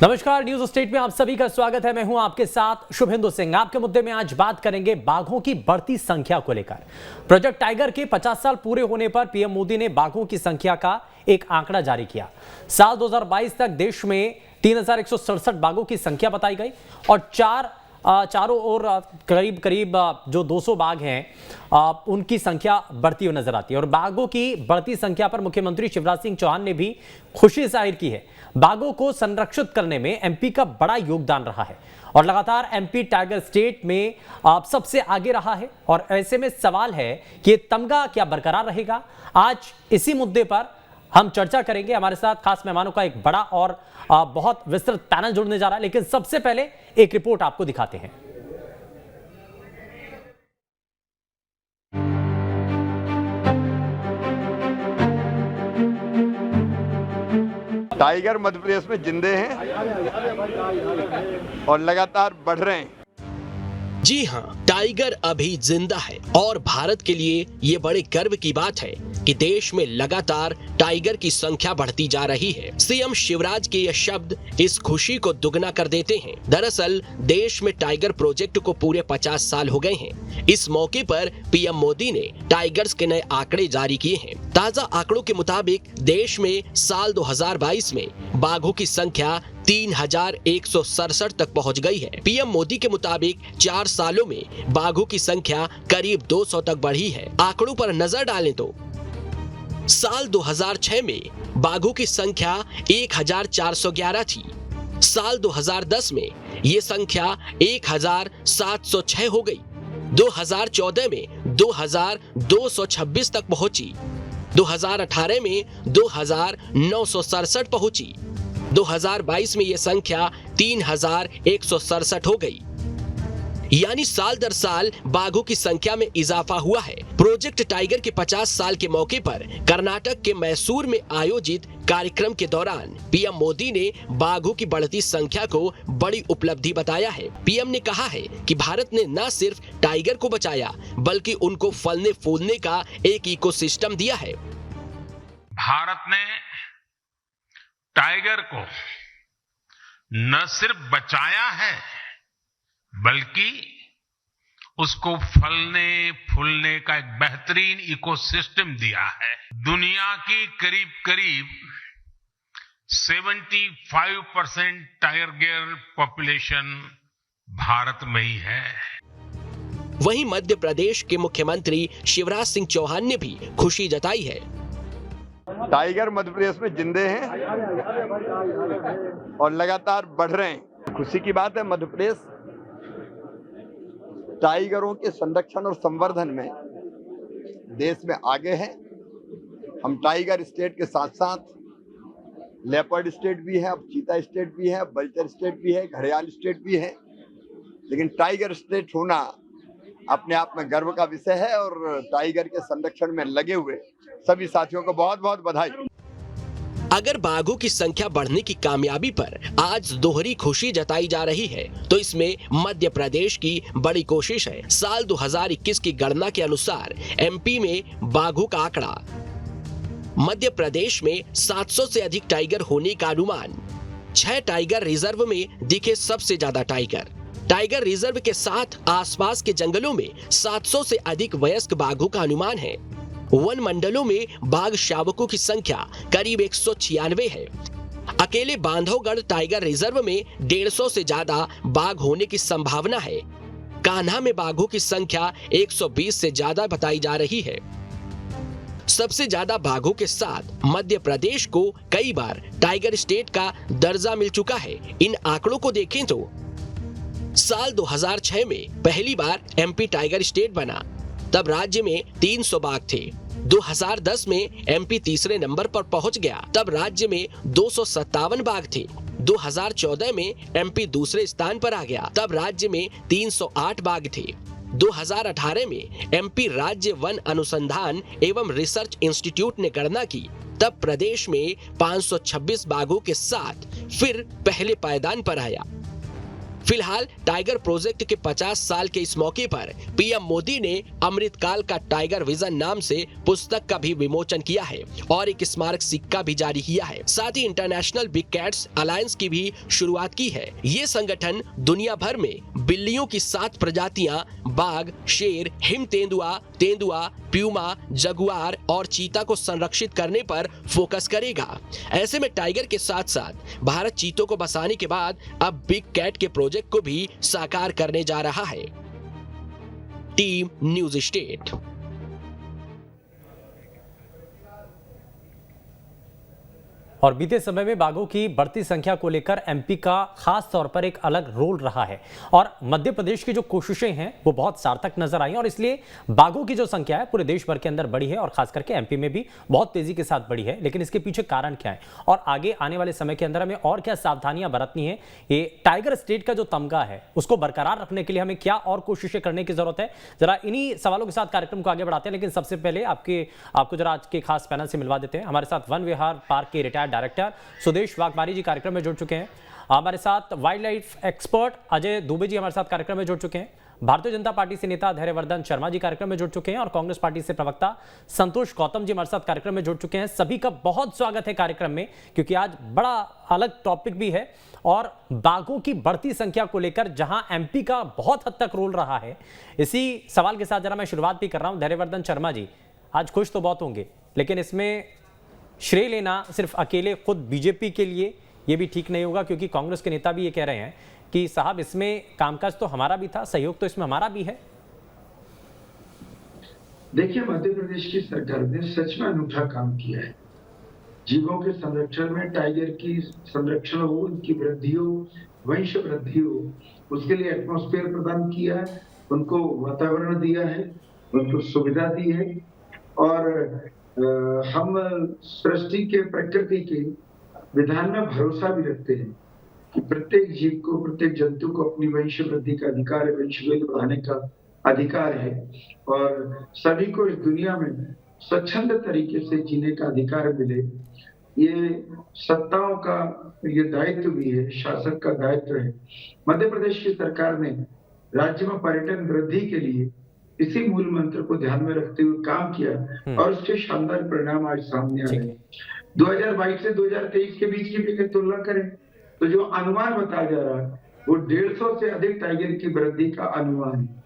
नमस्कार, news state में आप सभी का स्वागत है। मैं हूं आपके साथ शुभेंदु सिंह। आपके मुद्दे में आज बात करेंगे बाघों की बढ़ती संख्या को लेकर। प्रोजेक्ट टाइगर के 50 साल पूरे होने पर पीएम मोदी ने बाघों की संख्या का एक आंकड़ा जारी किया। साल 2022 तक देश में 3167 बाघों की संख्या बताई गई और चारों ओर करीब जो 200 बाघ हैं उनकी संख्या बढ़ती हुई नजर आती है। और बाघों की बढ़ती संख्या पर मुख्यमंत्री शिवराज सिंह चौहान ने भी खुशी जाहिर की है। बाघों को संरक्षित करने में एमपी का बड़ा योगदान रहा है और लगातार एमपी टाइगर स्टेट में सबसे आगे रहा है। और ऐसे में सवाल है कि तमगा क्या बरकरार रहेगा। आज इसी मुद्दे पर हम चर्चा करेंगे। हमारे साथ खास मेहमानों का एक बड़ा और बहुत विस्तृत पैनल जुड़ने जा रहा है, लेकिन सबसे पहले एक रिपोर्ट आपको दिखाते हैं। टाइगर मध्य प्रदेश में जिंदे हैं और लगातार बढ़ रहे हैं। जी हाँ, टाइगर अभी जिंदा है और भारत के लिए ये बड़े गर्व की बात है कि देश में लगातार टाइगर की संख्या बढ़ती जा रही है। सीएम शिवराज के ये शब्द इस खुशी को दुगना कर देते हैं। दरअसल देश में टाइगर प्रोजेक्ट को पूरे 50 साल हो गए हैं। इस मौके पर पीएम मोदी ने टाइगर्स के नए आंकड़े जारी किए हैं। ताजा आंकड़ों के मुताबिक देश में साल 2022 में बाघों की संख्या 3167 तक पहुंच गई है। पीएम मोदी के मुताबिक 4 सालों में बाघों की संख्या करीब 200 तक बढ़ी है। आंकड़ों पर नजर डालें तो साल 2006 में बाघों की संख्या 1411 थी। साल 2010 में ये संख्या 1706 हो गई। 2014 में 2226 तक पहुंची। 2018 में 2967 पहुंची। 2022 में यह संख्या 3167 हो गई। यानी साल दर साल बाघों की संख्या में इजाफा हुआ है। प्रोजेक्ट टाइगर के 50 साल के मौके पर कर्नाटक के मैसूर में आयोजित कार्यक्रम के दौरान पीएम मोदी ने बाघों की बढ़ती संख्या को बड़ी उपलब्धि बताया है। पीएम ने कहा है कि भारत ने न सिर्फ टाइगर को बचाया बल्कि उनको फलने फूलने का एक इकोसिस्टम दिया है। भारत ने टाइगर को न सिर्फ बचाया है बल्कि उसको फलने फूलने का एक बेहतरीन इकोसिस्टम दिया है। दुनिया की करीब 75% टाइगर पॉपुलेशन भारत में ही है। वहीं मध्य प्रदेश के मुख्यमंत्री शिवराज सिंह चौहान ने भी खुशी जताई है। टाइगर मध्य प्रदेश में जिंदे हैं और लगातार बढ़ रहे हैं। खुशी की बात है, मध्य प्रदेश टाइगरों के संरक्षण और संवर्धन में देश में आगे है। हम टाइगर स्टेट के साथ साथ लेपर्ड स्टेट भी है, अब चीता स्टेट भी है, बल्चर स्टेट भी है, घड़ियाल स्टेट भी है। लेकिन टाइगर स्टेट होना अपने आप में गर्व का विषय है और टाइगर के संरक्षण में लगे हुए सभी साथियों को बहुत बहुत बधाई। अगर बाघों की संख्या बढ़ने की कामयाबी पर आज दोहरी खुशी जताई जा रही है तो इसमें मध्य प्रदेश की बड़ी कोशिश है। साल 2021 की गणना के अनुसार एमपी में बाघों का आंकड़ा मध्य प्रदेश में 700 से अधिक टाइगर होने का अनुमान। 6 टाइगर रिजर्व में दिखे सबसे ज्यादा टाइगर। टाइगर रिजर्व के साथ आसपास के जंगलों में 700 से अधिक वयस्क बाघों का अनुमान है। वन मंडलों में बाघ शावकों की संख्या करीब 196 है। अकेले बांधवगढ़ टाइगर रिजर्व में 150 से ज्यादा बाघ होने की संभावना है। कान्हा में बाघों की संख्या 120 से ज्यादा बताई जा रही है। सबसे ज्यादा बाघों के साथ मध्य प्रदेश को कई बार टाइगर स्टेट का दर्जा मिल चुका है। इन आंकड़ों को देखें तो साल 2006 में पहली बार एमपी टाइगर स्टेट बना, तब राज्य में 300 बाघ थे। 2010 में एमपी तीसरे नंबर पर पहुंच गया, तब राज्य में 257 बाघ थे। 2014 में एमपी दूसरे स्थान पर आ गया, तब राज्य में 308 बाघ थे। 2018 में एमपी राज्य वन अनुसंधान एवं रिसर्च इंस्टीट्यूट ने गणना की, तब प्रदेश में 526 बाघों के साथ फिर पहले पायदान पर आया। फिलहाल टाइगर प्रोजेक्ट के 50 साल के इस मौके पर पीएम मोदी ने अमृतकाल का टाइगर विजन नाम से पुस्तक का भी विमोचन किया है और एक स्मारक सिक्का भी जारी किया है। साथ ही इंटरनेशनल बिग कैट्स अलायंस की भी शुरुआत की है। ये संगठन दुनिया भर में बिल्लियों की 7 प्रजातियां बाघ, शेर, हिम तेंदुआ, प्यूमा, जगुआर और चीता को संरक्षित करने पर फोकस करेगा। ऐसे में टाइगर के साथ साथ भारत चीतों को बसाने के बाद अब बिग कैट के प्रोजेक्ट को भी साकार करने जा रहा है। Team news state. और बीते समय में बाघों की बढ़ती संख्या को लेकर एमपी का खास तौर पर एक अलग रोल रहा है और मध्य प्रदेश की जो कोशिशें हैं वो बहुत सार्थक नजर आई और इसलिए बाघों की जो संख्या है पूरे देश भर के अंदर बढ़ी है और खास करके एमपी में भी बहुत तेजी के साथ बढ़ी है। लेकिन इसके पीछे कारण क्या है और आगे आने वाले समय के अंदर हमें और क्या सावधानियां बरतनी है, ये टाइगर स्टेट का जो तमगा है उसको बरकरार रखने के लिए हमें क्या और कोशिशें करने की जरूरत है, जरा इन्हीं सवालों के साथ कार्यक्रम को आगे बढ़ाते हैं। लेकिन सबसे पहले आपको जरा आज के खास पैनल से मिलवा देते हैं। हमारे साथ वन विहार पार्क के रिटायर्ड डायरेक्टर सुदेश वाघमारी जी कार्यक्रम में जुड़ चुके हैं। हमारे साथ wild life expert Ajay Dubey ji हमारे साथ कार्यक्रम में जुड़ चुके हैं। भारतीय जनता पार्टी से नेता धैर्यवर्धन शर्मा जी कार्यक्रम में जुड़ चुके हैं और कांग्रेस पार्टी से प्रवक्ता संतोष गौतम जी हमारे साथ कार्यक्रम में जुड़ चुके हैं। सभी का बहुत स्वागत है कार्यक्रम में, क्योंकि आज बड़ा अलग टॉपिक भी है और बाघों की बढ़ती संख्या को लेकर जहां एमपी का बहुत हद तक रोल रहा है। इसी सवाल के साथ जरा मैं शुरुआत भी कर रहा हूं। धैर्यवर्धन शर्मा जी, आज खुश तो बहुत होंगे, लेकिन इसमें श्रेय लेना सिर्फ अकेले खुद बीजेपी के लिए ये भी ठीक नहीं होगा, क्योंकि कांग्रेस के नेता भी ये कह रहे हैं कि साहब इसमें कामकाज तो हमारा भी था, सहयोग तो इसमें हमारा भी है। देखिए, मध्य प्रदेश की सरकार ने सच में अनूठा काम किया है। जीवों के संरक्षण में टाइगर की संरक्षण हो, उनकी वृद्धि हो, वंश वृद्धि हो, उसके लिए एटमॉस्फेयर प्रदान किया है, उनको वातावरण दिया है, उनको सुविधा दी है और हम सृष्टि के, प्रकृति के विधान में भरोसा भी रखते हैं कि प्रत्येक जीव को, प्रत्येक जंतु को अपनी वंश वृद्धि का अधिकार है, वंश वेग बढ़ाने का अधिकार है और सभी को इस दुनिया में स्वच्छंद तरीके से जीने का अधिकार मिले। ये सत्ताओं का ये दायित्व भी है, शासक का दायित्व है। मध्य प्रदेश की सरकार ने राज्य में पर्यटन वृद्धि के लिए इसी मूल मंत्र को ध्यान में रखते हुए काम किया और उसके शानदार परिणाम आज सामने आ रहे हैं। 2022 से 2023 के बीच की भी तुलना करें तो जो अनुमान बताया जा रहा है वो 150 से अधिक टाइगर की वृद्धि का अनुमान है।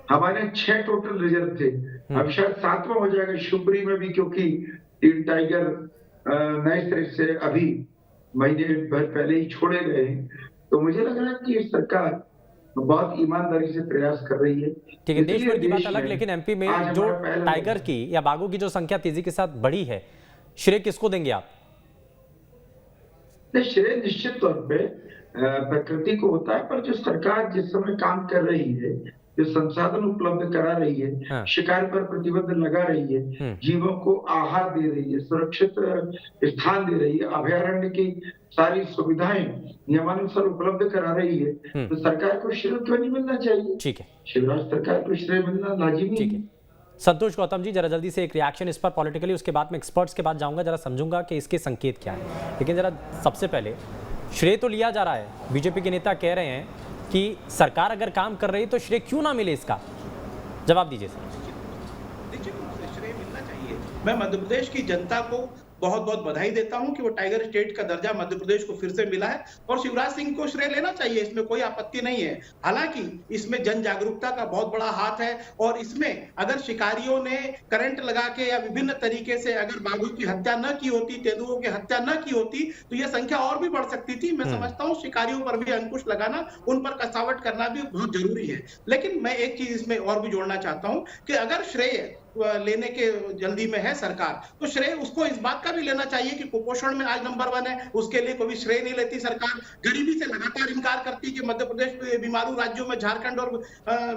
हमारे 6 टोटल रिजर्व थे, अब शायद 7वां हो जाएगा शिवपुरी में भी, क्योंकि 3 टाइगर नए सिरे से अभी महीने भर पहले ही छोड़े गए हैं। तो मुझे लग रहा है कि ये सरकार बहुत ईमानदारी से प्रयास कर रही है। ठीक है, देश भर की बात अलग, लेकिन एमपी में जो टाइगर की या बाघों की जो संख्या तेजी के साथ बढ़ी है, श्रेय किसको देंगे आप? श्रेय निश्चित तौर पे प्रकृति को होता है, पर जो सरकार जिस समय काम कर रही है, जो संसाधन उपलब्ध करा रही है, शिकार पर प्रतिबंध लगा रही है, जीवों को आहार दे रही है, सुरक्षित स्थान दे रही है, अभयारण्य की सारी सुविधाएं नियमानुसार उपलब्ध करा रही है, तो सरकार को श्रेय क्यों नहीं मिलना चाहिए? ठीक है, शिवराज सरकार को श्रेय मिलना लाजिमी है। संतोष गौतम जी, जरा जल्दी से एक रिएक्शन इस पर पॉलिटिकली, उसके बाद में एक्सपर्ट्स के बाद जाऊंगा, जरा समझूंगा कि इसके संकेत क्या है। लेकिन जरा सबसे पहले श्रेय तो लिया जा रहा है, बीजेपी के नेता कह रहे हैं कि सरकार अगर काम कर रही है तो श्रेय क्यों ना मिले, इसका जवाब दीजिए सर। देखिए, श्रेय मिलना चाहिए। मैं मध्य प्रदेश की जनता को बहुत बहुत बधाई देता हूं कि वो टाइगर स्टेट का दर्जा मध्य प्रदेश को फिर से मिला है और शिवराज सिंह को श्रेय लेना चाहिए, इसमें कोई आपत्ति नहीं है। हालांकि इसमें जन जागरूकता का बहुत बड़ा हाथ है और इसमें अगर शिकारियों ने करंट लगा के या विभिन्न तरीके से अगर बाघों की हत्या न की होती, तेंदुओं की हत्या न की होती, तो यह संख्या और भी बढ़ सकती थी। मैं समझता हूँ शिकारियों पर भी अंकुश लगाना, उन पर कसावट करना भी बहुत जरूरी है। लेकिन मैं एक चीज इसमें और भी जोड़ना चाहता हूँ कि अगर श्रेय लेने के जल्दी में है सरकार, तो श्रेय उसको इस बात का भी लेना चाहिए कि कुपोषण में आज नंबर 1 है, उसके लिए कोई श्रेय नहीं लेती सरकार। गरीबी से लगातार इनकार करती कि मध्य प्रदेश बीमारू राज्यों में झारखंड और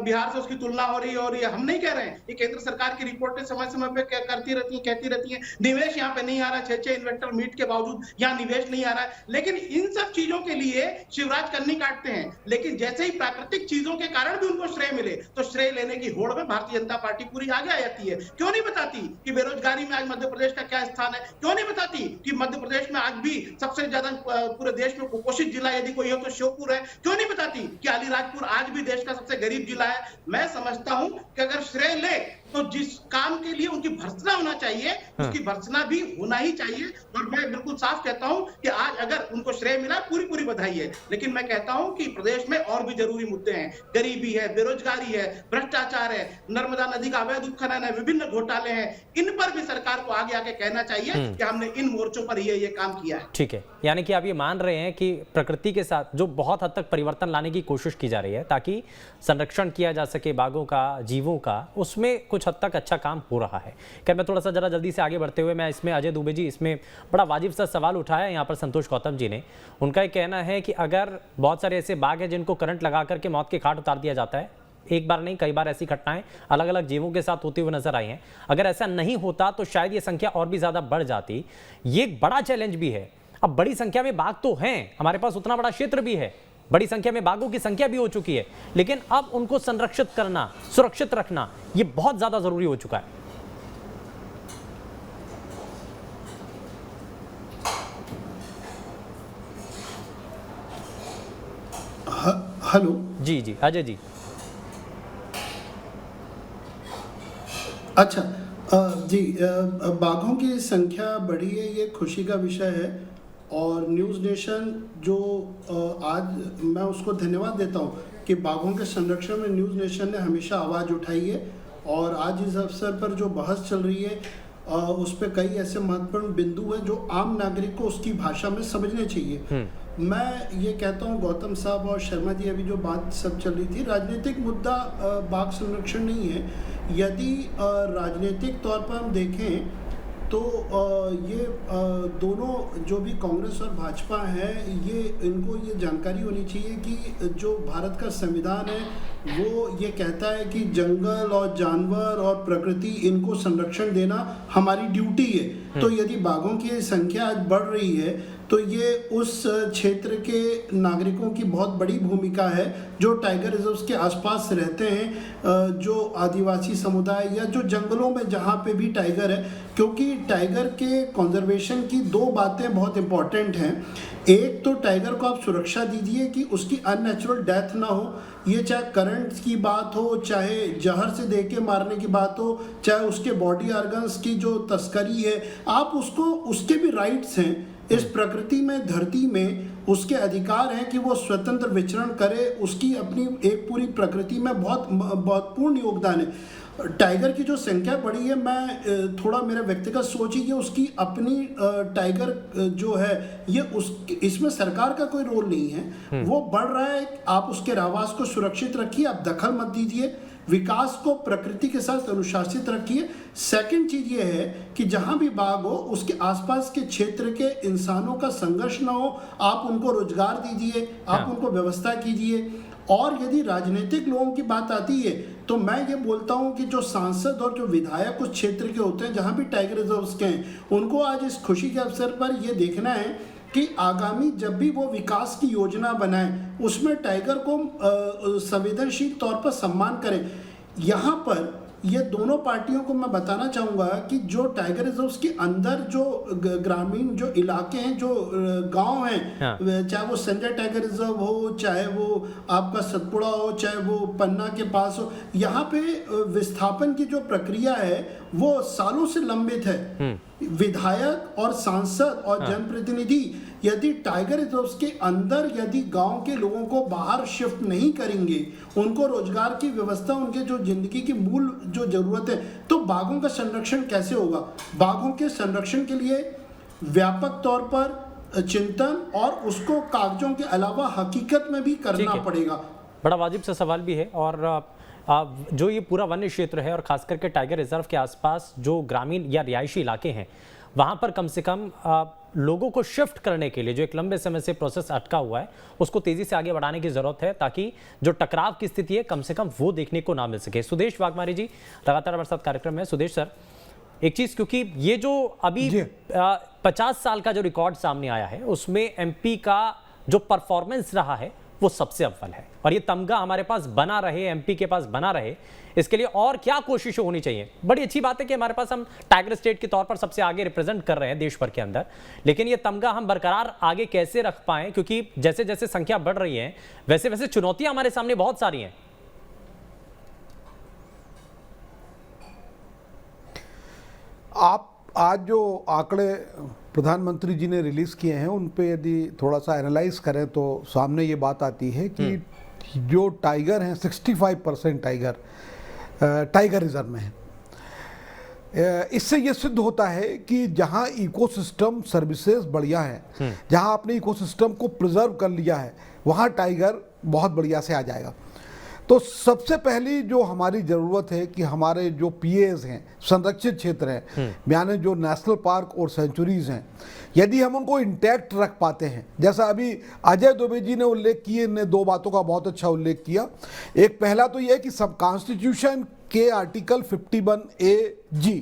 बिहार से उसकी तुलना हो रही है और ये हम नहीं कह रहे हैं, ये केंद्र सरकार की रिपोर्टें समय समय पे करती रहती है, कहती रहती है। निवेश यहाँ पे नहीं आ रहा, 6 इन्वेस्टर मीट के बावजूद यहाँ निवेश नहीं आ रहा है। लेकिन इन सब चीजों के लिए शिवराज कन्नी काटते हैं, लेकिन जैसे ही प्राकृतिक चीजों के कारण भी उनको श्रेय मिले तो श्रेय लेने की होड़ में भारतीय जनता पार्टी पूरी आगे आ जाती है। क्यों नहीं बताती कि बेरोजगारी में आज मध्य प्रदेश का क्या स्थान है, क्यों नहीं बताती कि मध्य प्रदेश में आज भी सबसे ज्यादा पूरे देश में कुपोषित जिला यदि कोई हो तो श्योपुर है? क्यों नहीं बताती कि अलीराजपुर आज भी देश का सबसे गरीब जिला है? मैं समझता हूं कि अगर श्रेय ले तो जिस काम के लिए उनकी भर्त्सना होना चाहिए उसकी भर्त्सना भी होना ही चाहिए। और मैं बिल्कुल साफ कहता हूं कि आज अगर उनको श्रेय मिला पूरी पूरी बधाई है, लेकिन मैं कहता हूं कि प्रदेश में और भी जरूरी मुद्दे हैं। गरीबी है, बेरोजगारी है, भ्रष्टाचार है, नर्मदा नदी का अवैध उत्खनन है, विभिन्न घोटाले हैं। इन पर भी सरकार को आगे आके कहना चाहिए कि हमने इन मोर्चों पर ये काम किया है। ठीक है, यानी कि आप ये मान रहे हैं कि प्रकृति के साथ जो बहुत हद तक परिवर्तन लाने की कोशिश की जा रही है ताकि संरक्षण किया जा सके बाघों का, जीवों का, उसमें कुछ हद तक अच्छा काम हो रहा है। क्या मैं थोड़ा सा जरा जल्दी से आगे बढ़ते हुए मैं इसमें अजय दुबे जी इसमें बड़ा वाजिब सा सवाल उठाया यहाँ पर संतोष गौतम जी ने। उनका ये कहना है कि अगर बहुत सारे ऐसे बाघ हैं जिनको करंट लगा करके मौत के घाट उतार दिया जाता है, एक बार नहीं कई बार ऐसी घटनाएं अलग अलग जीवों के साथ होती हुई नजर आई हैं, अगर ऐसा नहीं होता तो शायद ये संख्या और भी ज्यादा बढ़ जाती। ये एक बड़ा चैलेंज भी है। अब बड़ी संख्या में बाघ तो हैं, हमारे पास उतना बड़ा क्षेत्र भी है, बड़ी संख्या में बाघों की संख्या भी हो चुकी है, लेकिन अब उनको संरक्षित करना, सुरक्षित रखना ये बहुत ज्यादा जरूरी हो चुका है। हेलो जी जी अजय जी। अच्छा जी, बाघों की संख्या बढ़ी है, ये खुशी का विषय है। और न्यूज़ नेशन जो आज मैं उसको धन्यवाद देता हूँ कि बाघों के संरक्षण में न्यूज़ नेशन ने हमेशा आवाज़ उठाई है। और आज इस अवसर पर जो बहस चल रही है उस पर कई ऐसे महत्वपूर्ण बिंदु हैं जो आम नागरिक को उसकी भाषा में समझने चाहिए। मैं ये कहता हूँ, गौतम साहब और शर्मा जी अभी जो बात सब चल रही थी, राजनीतिक मुद्दा बाघ संरक्षण नहीं है। यदि राजनीतिक तौर पर हम देखें तो ये दोनों जो भी कांग्रेस और भाजपा है, ये इनको ये जानकारी होनी चाहिए कि जो भारत का संविधान है वो ये कहता है कि जंगल और जानवर और प्रकृति इनको संरक्षण देना हमारी ड्यूटी है। तो यदि बाघों की संख्या आज बढ़ रही है तो ये उस क्षेत्र के नागरिकों की बहुत बड़ी भूमिका है जो टाइगर रिजर्व्स के आसपास रहते हैं, जो आदिवासी समुदाय या जो जंगलों में जहाँ पे भी टाइगर है। क्योंकि टाइगर के कंजर्वेशन की दो बातें बहुत इंपॉर्टेंट हैं। एक तो टाइगर को आप सुरक्षा दीजिए कि उसकी अननेचुरल डेथ ना हो, ये चाहे करंट की बात हो, चाहे जहर से दे के मारने की बात हो, चाहे उसके बॉडी ऑर्गन्स की जो तस्करी है, आप उसको, उसके भी राइट्स हैं इस प्रकृति में, धरती में उसके अधिकार हैं कि वो स्वतंत्र विचरण करे। उसकी अपनी एक पूरी प्रकृति में बहुत पूर्ण योगदान है। टाइगर की जो संख्या बढ़ी है, मैं थोड़ा मेरा व्यक्तिगत सोच ही कि उसकी अपनी टाइगर जो है ये इसमें सरकार का कोई रोल नहीं है। वो बढ़ रहा है, आप उसके आवास को सुरक्षित रखिए, आप दखल मत दीजिए, विकास को प्रकृति के साथ अनुशासित रखिए। सेकंड चीज ये है कि जहां भी बाघ हो उसके आसपास के क्षेत्र के इंसानों का संघर्ष ना हो, आप उनको रोजगार दीजिए, आप उनको व्यवस्था कीजिए। और यदि राजनीतिक लोगों की बात आती है तो मैं ये बोलता हूं कि जो सांसद और जो विधायक उस क्षेत्र के होते हैं जहां भी टाइगर रिजर्व्स के हैं, उनको आज इस खुशी के अवसर पर ये देखना है कि आगामी जब भी वो विकास की योजना बनाए उसमें टाइगर को संवेदनशील तौर पर सम्मान करें। यहाँ पर ये दोनों पार्टियों को मैं बताना चाहूँगा कि जो टाइगर रिजर्व्स के अंदर जो ग्रामीण जो इलाके हैं, जो गांव हैं, चाहे वो संजय टाइगर रिजर्व हो, चाहे वो आपका सतपुड़ा हो, चाहे वो पन्ना के पास हो, यहाँ पे विस्थापन की जो प्रक्रिया है वो सालों से लंबित है। विधायक और सांसद और जनप्रतिनिधि यदि टाइगर रिजर्व्स के अंदर यदि गांव के लोगों को बाहर शिफ्ट नहीं करेंगे, उनको रोजगार की व्यवस्था, उनके जो जिंदगी की मूल जो जरूरत है, तो बाघों का संरक्षण कैसे होगा? बाघों के संरक्षण के लिए व्यापक तौर पर चिंतन और उसको कागजों के अलावा हकीकत में भी करना पड़ेगा। बड़ा वाजिब सा सवाल भी है। और जो ये पूरा वन्य क्षेत्र है और खास करके टाइगर रिजर्व के आसपास जो ग्रामीण या रिहायशी इलाके हैं, वहाँ पर कम से कम लोगों को शिफ्ट करने के लिए जो एक लंबे समय से प्रोसेस अटका हुआ है उसको तेजी से आगे बढ़ाने की जरूरत है ताकि जो टकराव की स्थिति है कम से कम वो देखने को ना मिल सके। सुदेश वाघमारे जी लगातार हमारे साथ कार्यक्रम में। सुदेश सर, एक चीज, क्योंकि ये जो अभी 50 साल का जो रिकॉर्ड सामने आया है उसमें एमपी का जो परफॉर्मेंस रहा है वो सबसे अव्वल है। और ये तमगा हमारे पास बना रहे, एमपी के पास बना रहे, इसके लिए और क्या कोशिशें होनी चाहिए। बड़ी अच्छी बात है कि हमारे पास हम टाइगर स्टेट के तौर पर सबसे आगे रिप्रेजेंट कर रहे हैं देश भर के अंदर, लेकिन ये तमगा हम बरकरार आगे कैसे रख पाएं, क्योंकि जैसे जैसे संख्या बढ़ रही है वैसे वैसे चुनौतियां हमारे सामने बहुत सारी हैं। आप आज जो आंकड़े प्रधानमंत्री जी ने रिलीज किए हैं उन पे यदि थोड़ा सा एनालाइज करें तो सामने ये बात आती है कि जो टाइगर हैं 65% टाइगर रिजर्व में है। इससे ये सिद्ध होता है कि जहाँ इकोसिस्टम सर्विसेज बढ़िया है, जहाँ आपने इकोसिस्टम को प्रिजर्व कर लिया है, वहाँ टाइगर बहुत बढ़िया से आ जाएगा। तो सबसे पहली जो हमारी ज़रूरत है कि हमारे जो पीएस हैं, संरक्षित क्षेत्र हैं, यानी जो नेशनल पार्क और सेंचुरीज हैं, यदि हम उनको इंटैक्ट रख पाते हैं, जैसा अभी अजय दुबे जी ने उल्लेख किए, ने दो बातों का बहुत अच्छा उल्लेख किया। एक पहला तो यह कि सब कॉन्स्टिट्यूशन के आर्टिकल 51A(G)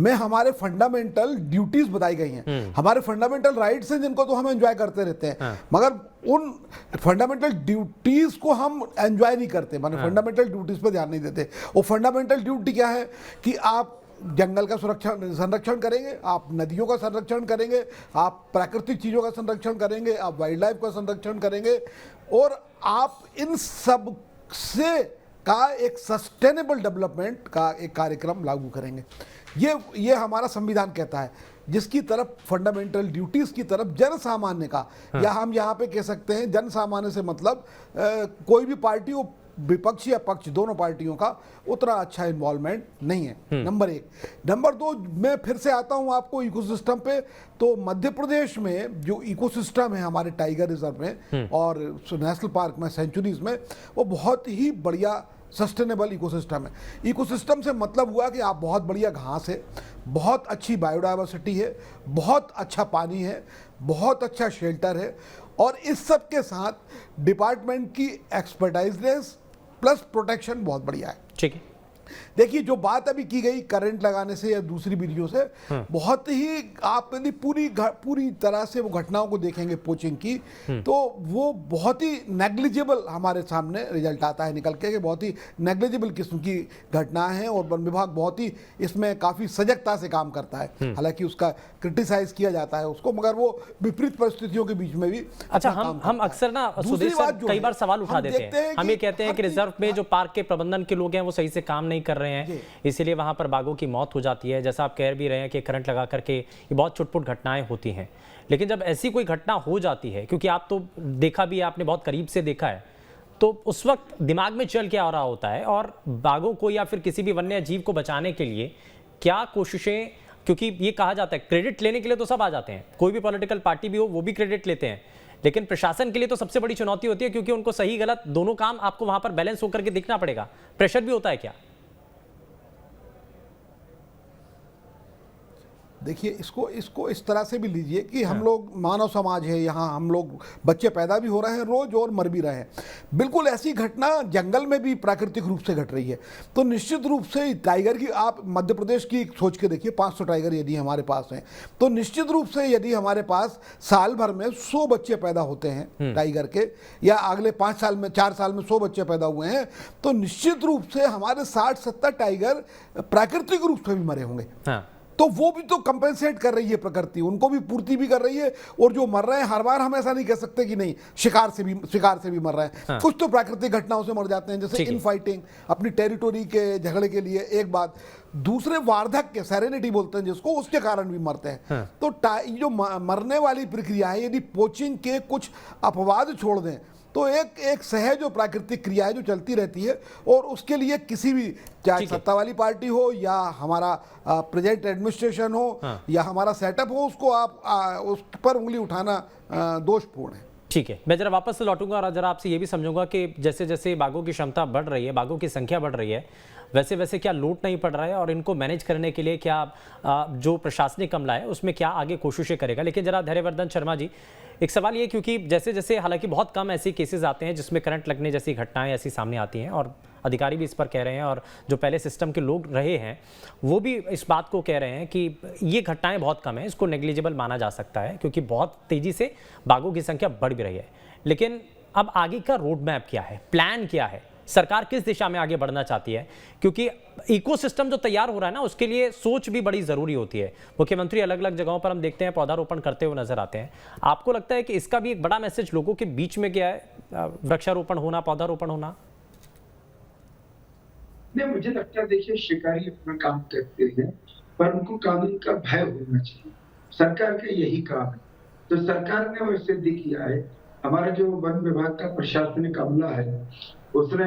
में हमारे फंडामेंटल ड्यूटीज बताई गई हैं, हमारे फंडामेंटल राइट्स हैं जिनको तो हम एंजॉय करते रहते हैं, मगर उन फंडामेंटल ड्यूटीज को हम एंजॉय नहीं करते, माने फंडामेंटल ड्यूटीज पर ध्यान नहीं देते। वो फंडामेंटल ड्यूटी क्या है कि आप जंगल का संरक्षण करेंगे, आप नदियों का संरक्षण करेंगे, आप प्राकृतिक चीज़ों का संरक्षण करेंगे, आप वाइल्ड लाइफ का संरक्षण करेंगे, और आप इन सब से का एक सस्टेनेबल डेवलपमेंट का एक कार्यक्रम लागू करेंगे। ये हमारा संविधान कहता है, जिसकी तरफ फंडामेंटल ड्यूटीज की तरफ जन सामान्य का, या हम यहाँ पे कह सकते हैं जन सामान्य से मतलब कोई भी पार्टी हो, विपक्ष या पक्ष, दोनों पार्टियों का उतना अच्छा इन्वॉल्वमेंट नहीं है। नंबर एक। नंबर दो, मैं फिर से आता हूँ आपको इकोसिस्टम पे। तो मध्य प्रदेश में जो इकोसिस्टम है हमारे टाइगर रिजर्व में और नेशनल पार्क में, सेंचुरीज में, वो बहुत ही बढ़िया सस्टेनेबल इकोसिस्टम है। इकोसिस्टम से मतलब हुआ कि आप बहुत बढ़िया घास है, बहुत अच्छी बायोडाइवर्सिटी है, बहुत अच्छा पानी है, बहुत अच्छा शेल्टर है, और इस सब के साथ डिपार्टमेंट की एक्सपर्टाइजनेस प्लस प्रोटेक्शन बहुत बढ़िया है। ठीक है। देखिए, जो बात अभी की गई करंट लगाने से या दूसरी विधियों से, बहुत ही आप यदि पूरी तरह से वो घटनाओं को देखेंगे पोचिंग की, तो वो बहुत ही नेग्लिजिबल हमारे सामने रिजल्ट आता है निकल के, कि बहुत ही नेग्लिजिबल किस्म की घटनाएं हैं, और वन विभाग बहुत ही इसमें काफ़ी सजगता से काम करता है। हालांकि उसका क्रिटिसाइज किया जाता है उसको, मगर वो विपरीत परिस्थितियों के बीच में भी अच्छा, हम अक्सर ना सुदेश सर कई बार सवाल उठा देते हैं, हम ये कहते हैं कि रिजर्व में जो पार्क के प्रबंधन के लोग हैं वो सही से काम नहीं कर रहे हैं, इसीलिए वहां पर बाघों की मौत हो जाती है। जैसा आप कह भी रहे हैं कि करंट लगा करके ये बहुत छुटपुट घटनाएं होती हैं, लेकिन जब ऐसी कोई घटना हो जाती है, क्योंकि आप तो देखा भी है, आपने बहुत करीब से देखा है, तो उस वक्त दिमाग में चल क्या हो रहा होता है, और बाघों को या फिर किसी भी वन्य जीव को बचाने के लिए क्या कोशिशें, क्योंकि ये कहा जाता है क्रेडिट लेने के लिए तो सब आ जाते हैं, कोई भी पॉलिटिकल पार्टी भी हो वो भी क्रेडिट लेते हैं, लेकिन प्रशासन के लिए तो सबसे बड़ी चुनौती होती है, क्योंकि उनको सही गलत दोनों काम आपको वहां पर बैलेंस होकर के दिखना पड़ेगा। प्रेशर भी होता है क्या? देखिए, इसको इस तरह से भी लीजिए कि हम लोग मानव समाज है, यहाँ हम लोग बच्चे पैदा भी हो रहे हैं रोज और मर भी रहे हैं। बिल्कुल ऐसी घटना जंगल में भी प्राकृतिक रूप से घट रही है। तो निश्चित रूप से टाइगर की, आप मध्य प्रदेश की सोच के देखिए, 500 टाइगर यदि हमारे पास हैं, तो निश्चित रूप से यदि हमारे पास साल भर में 100 बच्चे पैदा होते हैं टाइगर के, या अगले 4 साल में 100 बच्चे पैदा हुए हैं, तो निश्चित रूप से हमारे 60-70 टाइगर प्राकृतिक रूप से भी मरे होंगे। तो वो भी तो कंपेंसेट कर रही है प्रकृति, उनको भी पूर्ति भी कर रही है, और जो मर रहे हैं हर बार हम ऐसा नहीं कह सकते कि नहीं, शिकार से भी मर रहे हैं। कुछ तो प्राकृतिक घटनाओं से मर जाते हैं, जैसे इन फाइटिंग, अपनी टेरिटोरी के झगड़े के लिए एक बात, दूसरे वार्धक्य, सेरेनिटी बोलते हैं जिसको, उसके कारण भी मरते हैं। तो जो मरने वाली प्रक्रिया है, यदि पोचिंग के कुछ अपवाद छोड़ दें, तो एक सहज और प्राकृतिक क्रिया है जो चलती रहती है, और उसके लिए किसी भी, चाहे सत्ता वाली पार्टी हो या हमारा प्रेजेंट एडमिनिस्ट्रेशन हो या हमारा सेटअप हो, उसको आप उस पर उंगली उठाना दोषपूर्ण है। ठीक है, मैं जरा वापस से लौटूंगा और जरा आपसे ये भी समझूंगा कि जैसे जैसे बाघों की क्षमता बढ़ रही है, बाघों की संख्या बढ़ रही है, वैसे वैसे क्या लोड नहीं पड़ रहा है, और इनको मैनेज करने के लिए क्या जो प्रशासनिक अमला है उसमें क्या आगे कोशिशें करेगा। लेकिन जरा धैर्यवर्धन शर्मा जी, एक सवाल ये, क्योंकि जैसे जैसे हालांकि बहुत कम ऐसे केसेस आते हैं जिसमें करंट लगने जैसी घटनाएं ऐसी सामने आती हैं, और अधिकारी भी इस पर कह रहे हैं, और जो पहले सिस्टम के लोग रहे हैं वो भी इस बात को कह रहे हैं कि ये घटनाएं बहुत कम है, इसको नेग्लिजिबल माना जा सकता है, क्योंकि बहुत तेजी से बाघों की संख्या बढ़ भी रही है। लेकिन अब आगे का रोड मैप क्या है, प्लान क्या है, सरकार किस दिशा में आगे बढ़ना चाहती है? क्योंकि इकोसिस्टम जो तैयार हो रहा है ना, उसके लिए सोच भी बड़ी जरूरी होती है। मुख्यमंत्री अलग अलग जगहों पर हम देखते हैं पौधारोपण करते हुए नजर आते हैं। आपको लगता है कि इसका भी एक बड़ा मैसेज लोगों के बीच में गया है, वृक्षारोपण होना, पौधारोपण होना? नहीं, मुझे लगता है देखिए शिकारी अपना काम करते हैं, पर उनको कानून का भय होना चाहिए। सरकार का यही काम है, तो सरकार ने वैसे भी किया है। हमारा जो वन विभाग का प्रशासनिक अमला है, उसने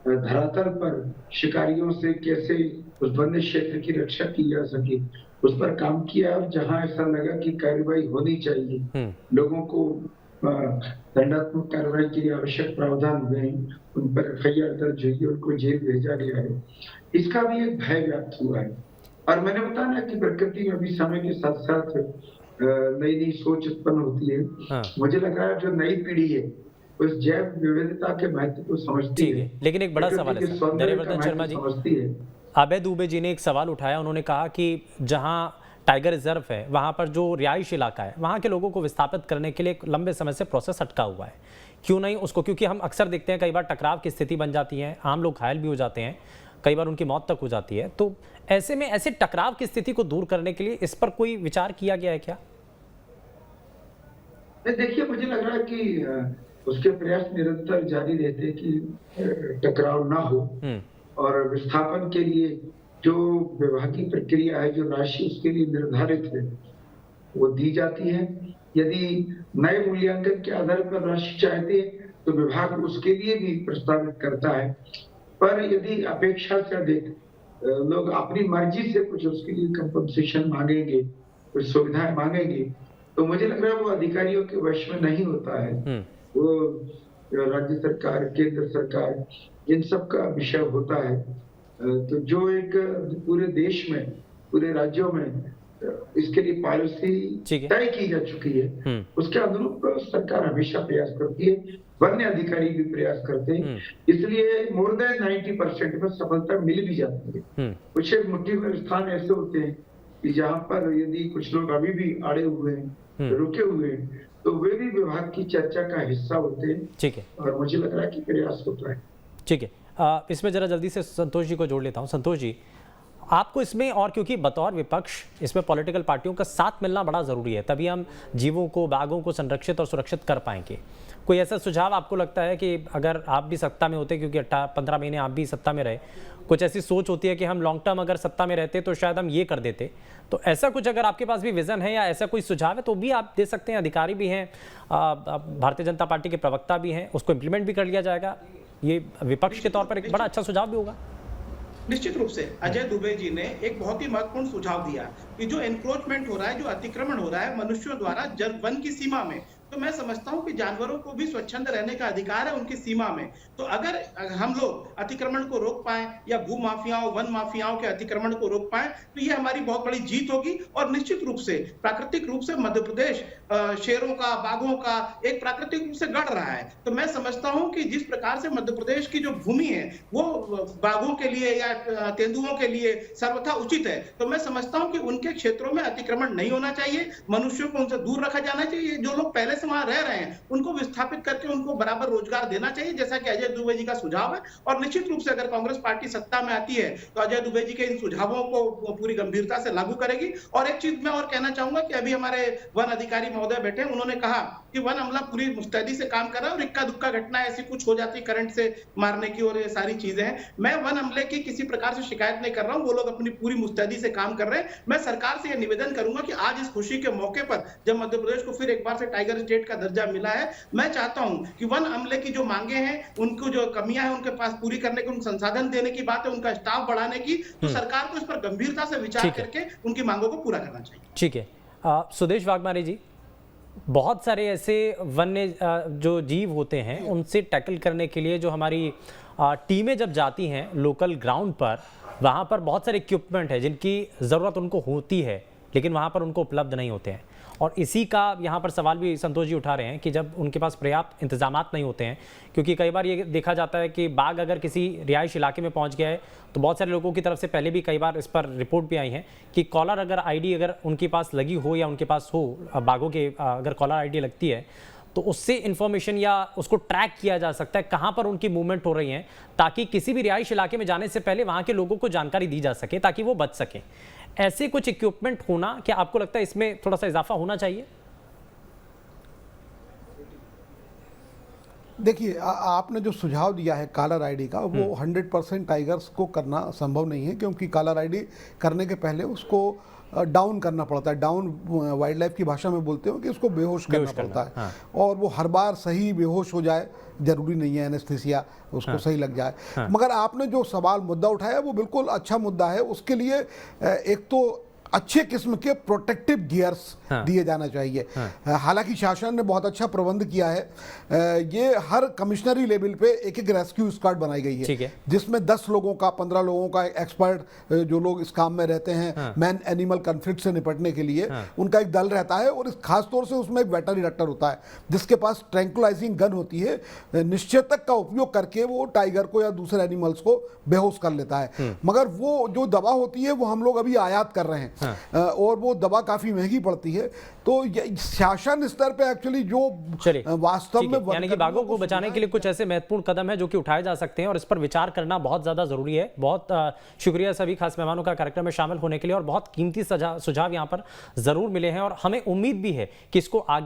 धरातल पर शिकारियों से कैसे उस वन्य क्षेत्र की रक्षा की जा सके उस पर काम किया, और जहां ऐसा लगा कि कार्रवाई होनी चाहिए, लोगों को दंडात्मक कार्रवाई के लिए आवश्यक प्रावधान हुए, उन पर एफआईआर दर्ज हुई, उनको जेल भेजा गया है। इसका भी एक भय व्याप्त हुआ है। और मैंने बताया ना कि प्रकृति में भी समय के साथ साथ नई नई सोच उत्पन्न होती है। हाँ। मुझे लग रहा है जो नई पीढ़ी है उस जैव विविधता के महत्व को समझती है, लेकिन एक बड़ा सवाल है सर, नरेवर्धन शर्मा जी, समझती है। अभय दुबे जी ने एक सवाल उठाया। उन्होंने कहा कि जहां टाइगर रिजर्व है, वहां पर जो रिहायश इलाका है, वहां के लोगों को विस्थापित करने के लिए एक लंबे समय से प्रोसेस अटका हुआ है। क्यों नहीं उसको, क्योंकि हम अक्सर देखते हैं कई बार टकराव की स्थिति बन जाती है, आम लोग घायल भी हो जाते हैं, कई बार उनकी मौत तक हो जाती है। तो ऐसे में ऐसे टकराव की स्थिति को दूर करने के लिए इस पर कोई विचार किया गया है क्या? देखिए, मुझे लग रहा है कि उसके प्रयास निरंतर जारी रहते कि टकराव ना हो, और विस्थापन के लिए जो विभागीय प्रक्रिया है, जो राशि उसके लिए निर्धारित है, वो दी जाती है। यदि नए मूल्यांकन के आधार पर राशि चाहते हैं तो विभाग उसके लिए भी प्रस्तावित करता है। पर यदि अपेक्षा से अधिक लोग अपनी मर्जी से कुछ उसके लिए कंपनसेशन मांगेंगे, कुछ सुविधाएं मांगेंगे, तो मुझे लग रहा है वो अधिकारियों के वश में नहीं होता है। वो राज्य सरकार, केंद्र सरकार, इन सब का विषय होता है। तो जो एक पूरे देश में, पूरे राज्यों में इसके लिए पॉलिसी तय की जा चुकी है, उसके अनुरूप सरकार हमेशा प्रयास करती है, वन्य अधिकारी भी प्रयास करते हैं। इसलिए मोर देन 90% में सफलता मिल भी जाती है। कुछ एक मुट्ठी भर स्थान ऐसे होते हैं कि जहाँ पर यदि कुछ लोग अभी भी अड़े हुए हैं, रुके हुए हैं, तो वे भी विभाग की चर्चा का हिस्सा होते हैं। ठीक है, और मुझे लग रहा है कि प्रयास होता है। ठीक है, इसमें जरा जल्दी से संतोष जी को जोड़ लेता हूं। संतोष जी, आपको इसमें, और क्योंकि बतौर विपक्ष इसमें पॉलिटिकल पार्टियों का साथ मिलना बड़ा ज़रूरी है, तभी हम जीवों को, बाघों को संरक्षित और सुरक्षित कर पाएंगे। कोई ऐसा सुझाव आपको लगता है कि अगर आप भी सत्ता में होते, क्योंकि 15 महीने आप भी सत्ता में रहे, कुछ ऐसी सोच होती है कि हम लॉन्ग टर्म अगर सत्ता में रहते तो शायद हम ये कर देते, तो ऐसा कुछ अगर आपके पास भी विजन है या ऐसा कोई सुझाव है तो भी आप दे सकते हैं। अधिकारी भी हैं, भारतीय जनता पार्टी के प्रवक्ता भी हैं, उसको इम्प्लीमेंट भी कर लिया जाएगा। ये विपक्ष के तौर पर एक बड़ा अच्छा सुझाव भी होगा। निश्चित रूप से अजय दुबे जी ने एक बहुत ही महत्वपूर्ण सुझाव दिया कि जो एनक्रोचमेंट हो रहा है, जो अतिक्रमण हो रहा है मनुष्यों द्वारा वन की सीमा में, तो मैं समझता हूं कि जानवरों को भी स्वच्छंद रहने का अधिकार है उनकी सीमा में। तो अगर हम लोग अतिक्रमण को रोक पाए या भू माफियाओं, वन माफियाओं के अतिक्रमण को रोक पाए, तो ये हमारी बहुत बड़ी जीत होगी। और निश्चित रूप से प्राकृतिक रूप से मध्य प्रदेश शेरों का, बाघों का एक प्राकृतिक रूप से गढ़ रहा है। तो मैं समझता हूं कि जिस प्रकार से मध्य प्रदेश की जो भूमि है वो बाघों के लिए या तेंदुओं के लिए सर्वथा उचित है, तो मैं समझता हूं कि उनके क्षेत्रों में अतिक्रमण नहीं होना चाहिए, मनुष्यों को उनसे दूर रखा जाना चाहिए। जो लोग पहले से वहां रह रहे हैं उनको विस्थापित करके उनको बराबर रोजगार देना चाहिए, जैसा कि अजय दुबे जी का सुझाव है। और निश्चित रूप से अगर कांग्रेस पार्टी सत्ता में आती है तो अजय दुबे जी के इन सुझावों को पूरी गंभीरता से लागू करेगी। और एक चीज मैं और कहना चाहूंगा कि अभी हमारे वन अधिकारी महोदय बैठे, उन्होंने कहा कि वन अमला पूरी मुस्तैदी से काम कर रहा है और इक्का दुक्का घटना ऐसी कुछ हो जाती करंट से मारने की और ये सारी चीजें हैं। मैं वन अमले की किसी प्रकार से शिकायत नहीं कर रहा हूं, वो लोग अपनी पूरी मुस्तैदी से काम कर रहे हैं। मैं सरकार से यह निवेदन करूंगा कि आज इस खुशी के मौके पर जब मध्य प्रदेश को फिर एक बार से टाइगर स्टेट का दर्जा मिला है, मैं चाहता हूं कि वन अमले की जो मांगे हैं, उनको जो कमियां हैं उनके पास पूरी करने की, उन संसाधन देने की बात है, उनका स्टाफ बढ़ाने की, तो सरकार को इस पर गंभीरता से विचार करके उनकी मांगों को पूरा करना चाहिए। ठीक है, सुदेश वाघमारे जी, बहुत सारे ऐसे वन्य जो जीव होते हैं उनसे टैकल करने के लिए जो हमारी टीमें जब जाती हैं लोकल ग्राउंड पर, वहाँ पर बहुत सारे इक्विपमेंट है जिनकी ज़रूरत उनको होती है, लेकिन वहाँ पर उनको उपलब्ध नहीं होते हैं। और इसी का यहाँ पर सवाल भी संतोष जी उठा रहे हैं कि जब उनके पास पर्याप्त इंतजामात नहीं होते हैं, क्योंकि कई बार ये देखा जाता है कि बाघ अगर किसी रिहाइश इलाके में पहुँच गया है तो बहुत सारे लोगों की तरफ से पहले भी कई बार इस पर रिपोर्ट भी आई है कि कॉलर अगर आईडी अगर उनके पास लगी हो या उनके पास हो, बाघों के अगर कॉलर आईडी लगती है तो उससे इंफॉर्मेशन या उसको ट्रैक किया जा सकता है कहां पर उनकी मूवमेंट हो रही है, ताकि किसी भी रिहाइश इलाके में जाने से पहले वहां के लोगों को जानकारी दी जा सके ताकि वो बच सकें। ऐसे कुछ इक्विपमेंट होना, क्या आपको लगता है इसमें थोड़ा सा इजाफा होना चाहिए? देखिए, आपने जो सुझाव दिया है कॉलर आईडी का, वो 100% टाइगर्स को करना संभव नहीं है, क्योंकि कॉलर आईडी करने के पहले उसको डाउन करना पड़ता है। डाउन वाइल्ड लाइफ की भाषा में बोलते हो कि उसको बेहोश करना पड़ता है। हाँ। और वो हर बार सही बेहोश हो जाए जरूरी नहीं है, एनेस्थीसिया उसको सही लग जाए। मगर आपने जो सवाल मुद्दा उठाया वो बिल्कुल अच्छा मुद्दा है। उसके लिए एक तो अच्छे किस्म के प्रोटेक्टिव गियर्स दिए जाना चाहिए। हालांकि शासन ने बहुत अच्छा प्रबंध किया है। ये हर कमिश्नरी लेवल पे एक एक रेस्क्यू स्क्वाड बनाई गई है, जिसमें 10 लोगों का 15 लोगों का एक्सपर्ट जो लोग इस काम में रहते हैं मैन एनिमल कॉन्फ्लिक्ट से निपटने के लिए, उनका एक दल रहता है। और खास तौर से उसमें एक वेटरनरी डॉक्टर होता है जिसके पास ट्रैंकुलाइजिंग गन होती है। निश्चेतक का उपयोग करके वो टाइगर को या दूसरे एनिमल्स को बेहोश कर लेता है। मगर वो जो दवा होती है वो हम लोग अभी आयात कर रहे हैं। और वो दवा काफी महंगी पड़ती है। तो शासन स्तर पे एक्चुअली जो वास्तव में, यानी कि बाघों को बचाने के लिए कुछ ऐसे महत्वपूर्ण कदम है जो कि उठाए जा सकते हैं और इस पर विचार करना बहुत ज्यादा जरूरी है। बहुत शुक्रिया सभी खास मेहमानों का कार्यक्रम में शामिल होने के लिए, और बहुत कीमती सुझाव यहाँ पर जरूर मिले हैं और हमें उम्मीद भी है कि इसको आगे